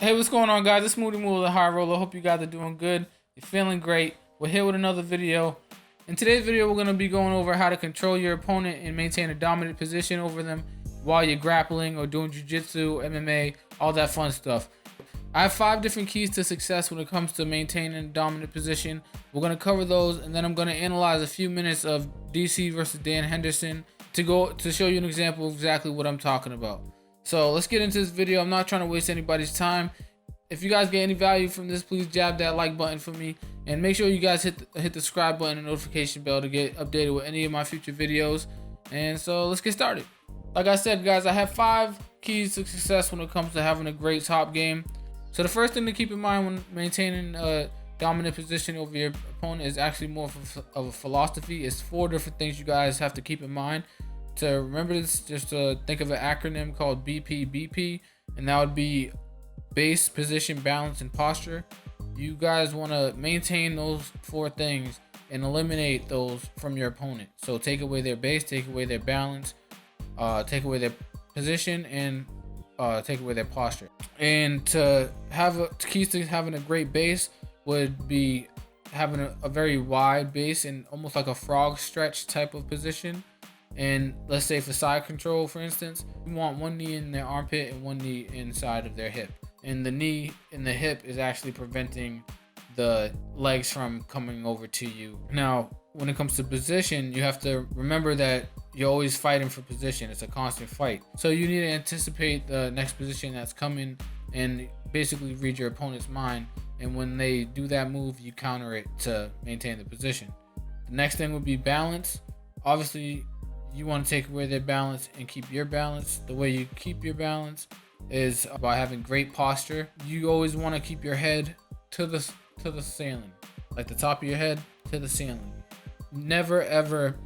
Hey, what's going on, guys? It's Moody Moo, the High Roller. Hope you guys are doing good. You're feeling great. We're here with another video. In today's video, we're going to be going over how to control your opponent and maintain a dominant position over them while you're grappling or doing jiu-jitsu, MMA, all that fun stuff. I have 5 different keys to success when it comes to maintaining a dominant position. We're going to cover those, and then I'm going to analyze a few minutes of DC versus Dan Henderson to show you an example of exactly what I'm talking about. So let's get into this video. I'm not trying to waste anybody's time. If you guys get any value from this, please jab that like button for me, and make sure you guys hit the subscribe button and notification bell to get updated with any of my future videos. And so let's get started. Like I said, guys, I have 5 keys to success when it comes to having a great top game. So the first thing to keep in mind when maintaining a dominant position over your opponent is actually more of a philosophy. It's 4 different things you guys have to keep in mind. To remember this, just think of an acronym called BP, and that would be base, position, balance, and posture. You guys want to maintain those 4 things and eliminate those from your opponent. So take away their base, take away their balance, take away their position, and take away their posture. And to have keys to having a great base would be having a very wide base and almost like a frog stretch type of position. And let's say for side control, for instance, you want one knee in their armpit and one knee inside of their hip. And the knee in the hip is actually preventing the legs from coming over to you. Now, when it comes to position, you have to remember that you're always fighting for position. It's a constant fight. So you need to anticipate the next position that's coming and basically read your opponent's mind. And when they do that move, you counter it to maintain the position. The next thing would be balance. Obviously, you want to take away their balance and keep your balance. The way you keep your balance is by having great posture. You always want to keep your head to the ceiling, like the top of your head to the ceiling. Never ever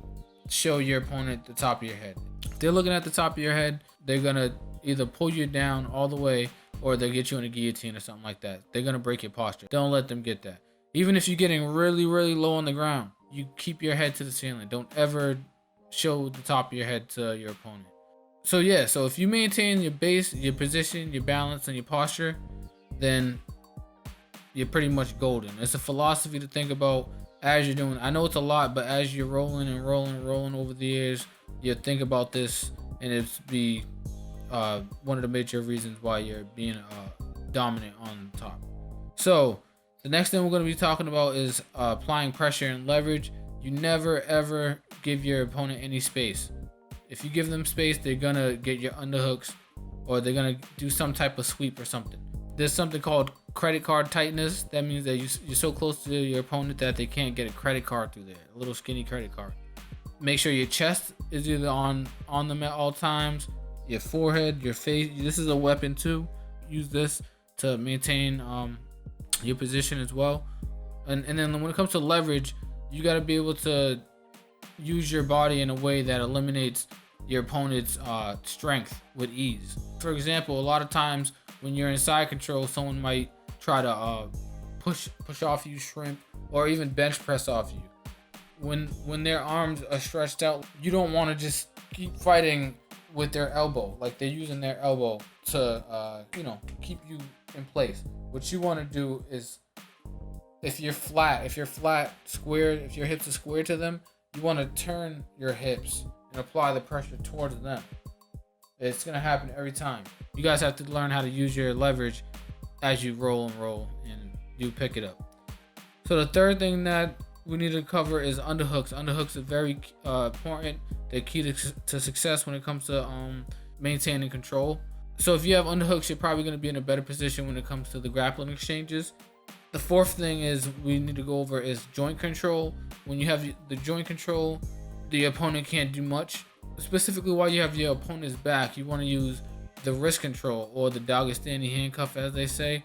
show your opponent the top of your head. If they're looking at the top of your head, they're gonna either pull you down all the way or they'll get you in a guillotine or something like that. They're gonna break your posture. Don't let them get that. Even if you're getting really low on the ground, you keep your head to the ceiling. Don't ever show the top of your head to your opponent. So yeah, so if you maintain your base, your position, your balance, and your posture, then you're pretty much golden. It's a philosophy to think about as you're doing. I know it's a lot, but as you're rolling over the years, you think about this, and it's be one of the major reasons why you're being dominant on top. So the next thing we're going to be talking about is applying pressure and leverage. You never ever give your opponent any space. If you give them space, they're gonna get your underhooks, or they're gonna do some type of sweep or something. There's something called credit card tightness. That means that you're so close to your opponent that they can't get a credit card through there, a little skinny credit card. Make sure your chest is either on them at all times, your forehead, your face. This is a weapon too. Use this to maintain your position as well. And then when it comes to leverage, you got to be able to use your body in a way that eliminates your opponent's strength with ease. For example, a lot of times when you're in side control, someone might try to push off you, shrimp, or even bench press off you. When their arms are stretched out, you don't want to just keep fighting with their elbow, like they're using their elbow to keep you in place. What you want to do is, if you're flat squared, if your hips are square to them, you want to turn your hips and apply the pressure towards them. It's going to happen every time. You guys have to learn how to use your leverage as you roll and you pick it up. So the third thing that we need to cover is underhooks. Underhooks are very important. They're key to success when it comes to maintaining control. So if you have underhooks, you're probably going to be in a better position when it comes to the grappling exchanges. The fourth thing is we need to go over is joint control. When you have the joint control, the opponent can't do much. Specifically, while you have your opponent's back, you want to use the wrist control, or the Dagestani handcuff, as they say,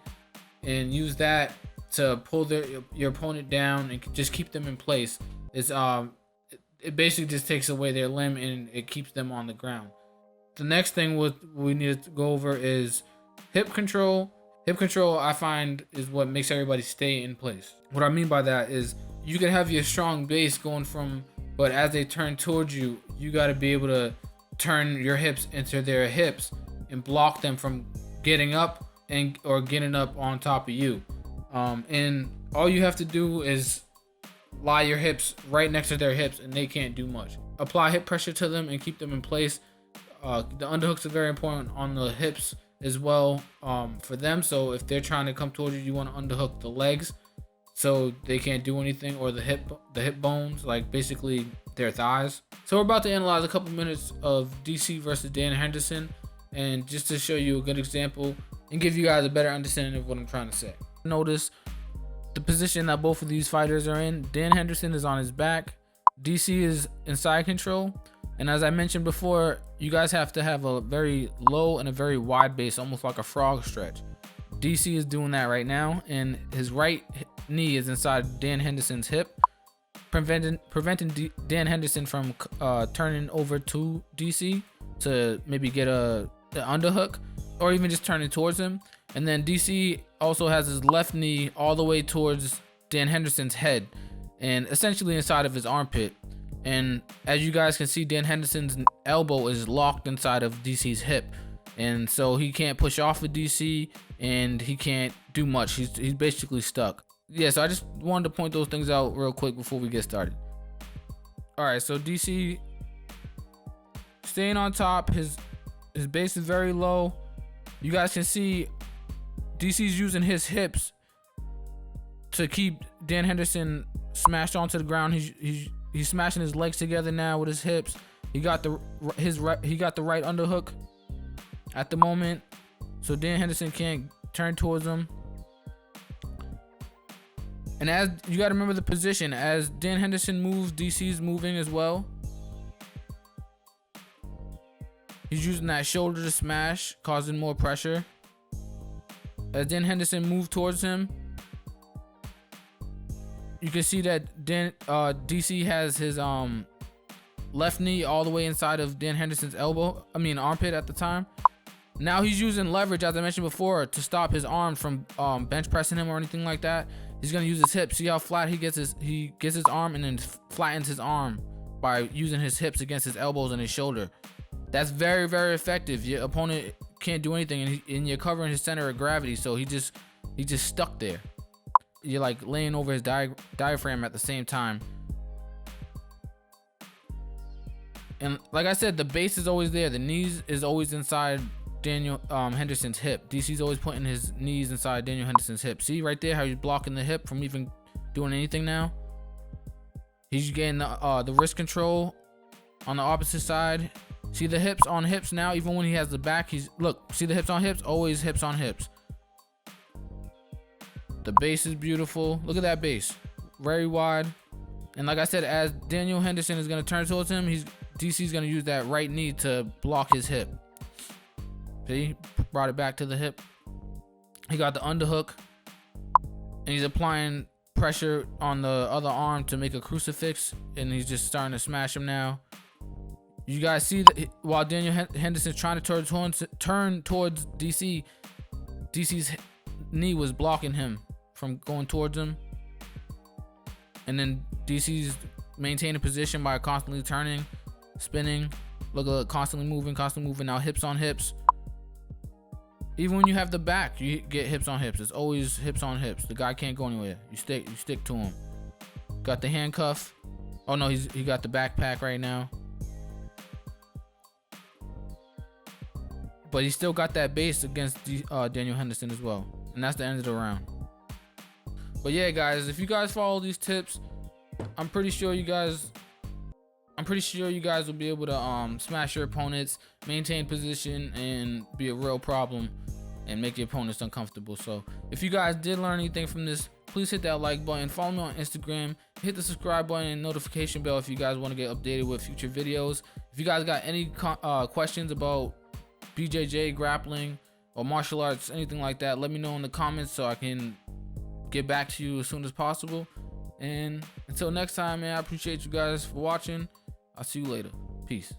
and use that to pull your opponent down and just keep them in place. It basically just takes away their limb and it keeps them on the ground. The next thing we need to go over is hip control. Hip control, I find, is what makes everybody stay in place. What I mean by that is you can have your strong base going from, but as they turn towards you, you got to be able to turn your hips into their hips and block them from getting up and or getting up on top of you. And all you have to do is lie your hips right next to their hips, and they can't do much. Apply hip pressure to them and keep them in place. The underhooks are very important on the hips as well, for them. So if they're trying to come towards you, you want to underhook the legs so they can't do anything, or the hip bones, like basically their thighs. So we're about to analyze a couple minutes of DC versus Dan Henderson, and just to show you a good example and give you guys a better understanding of what I'm trying to say. Notice the position that both of these fighters are in. Dan Henderson is on his back, DC is in side control, and as I mentioned before, you guys have to have a very low and a very wide base, almost like a frog stretch. DC is doing that right now, and his right knee is inside Dan Henderson's hip, preventing Dan Henderson from turning over to DC to maybe get the underhook, or even just turning towards him. And then DC also has his left knee all the way towards Dan Henderson's head and essentially inside of his armpit. And as you guys can see, Dan Henderson's elbow is locked inside of DC's hip, and so he can't push off of DC, and he can't do much. He's basically stuck. Yeah, so I just wanted to point those things out real quick before we get started. All right, so DC staying on top. His base is very low. You guys can see DC's using his hips to keep Dan Henderson smashed onto the ground. He's smashing his legs together now with his hips. He got the right underhook at the moment, so Dan Henderson can't turn towards him. And as you got to remember the position, as Dan Henderson moves, DC's moving as well. He's using that shoulder to smash, causing more pressure. As Dan Henderson moved towards him, you can see that DC has his left knee all the way inside of Dan Henderson's armpit at the time. Now he's using leverage, as I mentioned before, to stop his arm from bench pressing him or anything like that. He's gonna use his hips. See how flat he gets his arm, and then flattens his arm by using his hips against his elbows and his shoulder. That's very, very effective. Your opponent can't do anything, and you're covering his center of gravity, so he just stuck there. You're like laying over his diaphragm at the same time. And like I said, the base is always there. The knees is always inside Daniel Henderson's hip. DC's always putting his knees inside Daniel Henderson's hip. See right there how he's blocking the hip from even doing anything now? He's getting the wrist control on the opposite side. See the hips on hips now, even when he has the back, see the hips on hips, always hips on hips. The base is beautiful. Look at that base, very wide. And like I said, as Daniel Henderson is gonna turn towards him, DC's gonna use that right knee to block his hip. See, brought it back to the hip. He got the underhook, and he's applying pressure on the other arm to make a crucifix, and he's just starting to smash him now. You guys see that while Daniel Henderson's trying to turn towards DC, DC's knee was blocking him from going towards him. And then DC's maintaining position by constantly turning, spinning, constantly moving, now hips on hips. Even when you have the back, you get hips on hips. It's always hips on hips. The guy can't go anywhere. You stick to him. Got the handcuff. Oh no, he got the backpack right now. But he still got that base against Daniel Henderson as well. And that's the end of the round. But yeah, guys, if you guys follow these tips, I'm pretty sure you guys will be able to smash your opponents, maintain position, and be a real problem and make your opponents uncomfortable. So if you guys did learn anything from this, please hit that like button, follow me on Instagram, hit the subscribe button and notification bell if you guys want to get updated with future videos. If you guys got any questions about BJJ, grappling, or martial arts, anything like that, let me know in the comments so I can get back to you as soon as possible. And until next time, man, I appreciate you guys for watching. I'll see you later. Peace.